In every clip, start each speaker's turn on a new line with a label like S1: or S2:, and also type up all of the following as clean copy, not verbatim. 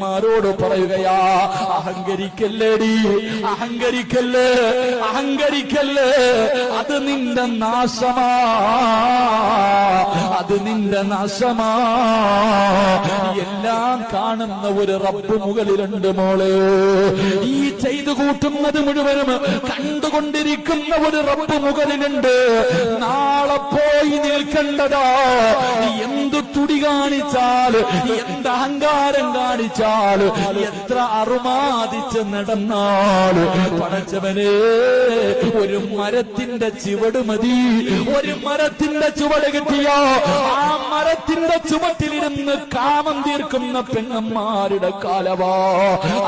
S1: പെങ്ങന്മാരോട് പറയുകയാ, അഹങ്കരിക്കല്ലേടി, അഹങ്കരിക്കല്ലേ, അഹങ്കരിക്കല്ലേ, അത് നിന്റെ നാശമാ, അത് നിന്റെ നാശമാ. എല്ലാം കാണുന്ന ഒരു റബ്ബ് മുകളിലുണ്ട് മോളെ. ഈ ചെയ്തു കൂട്ടുന്നത് മുഴുവനും കണ്ടുകൊണ്ടിരിക്കുന്ന ഒരു റബ്ബ് മുകളിലുണ്ട്. നാളെ പോയി നിൽക്കേണ്ടതാ. എന്തു തുടി കാണിച്ചാൽ, എന്ത് അഹങ്കാരം കാണിച്ചാൽ, എത്ര അറുമാദിച്ച് നടന്നാൽ, പടച്ചവനെ ഒരു മരത്തിന്റെ ചുവട് മതി. ഒരു മരത്തിന്റെ ചുവട് കിട്ടിയോ ആ മരത്തിന്റെ ചുവട്ടിലിരുന്ന് കാമം തീർക്കുന്ന പെങ്ങന്മാരുടെ കാലവാ.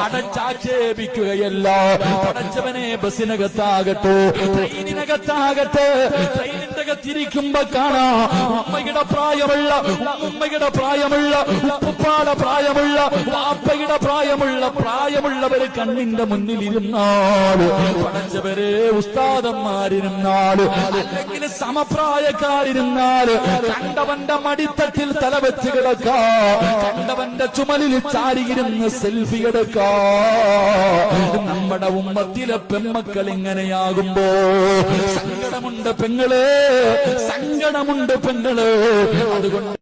S1: അടച്ചാക്ഷേപിക്കുകയല്ല പടച്ചവനെ. ബസ്സിനകത്താകട്ടെ, ട്രെയിനിനകത്താകട്ടെ, ട്രെയിനിന്റെ അകത്തിരിക്കുമ്പോ കാണാം അമ്മയുടെ പ്രായമുള്ള, ഉമ്മയുടെ പ്രായമുള്ള, ഉപ്പുപ്പാടെ പ്രായമുള്ള, വാപ്പയുടെ പ്രായമുള്ളവര് കണ്ണിന്റെ മുന്നിലിരുന്നാൽ, പടച്ചവരെ ഉസ്താദന്മാരിരുന്നാൽ, അല്ലെങ്കിൽ സമപ്രായക്കാരിരുന്നാൽ, കണ്ടവന്റെ മടിത്തട്ടിൽ തലവെച്ച് കിടക്കാ, കണ്ടവന്റെ ചുമലിൽ ചാരിയിരുന്ന് സെൽഫി എടുക്കാ. നമ്മുടെ ഉമ്മത്തിലെ പെൺമക്കൾ ഇങ്ങനെയാകുമ്പോ സങ്കടമുണ്ട് പെങ്ങളെ, സങ്കടമുണ്ട് പെങ്ങളെ. അതുകൊണ്ട്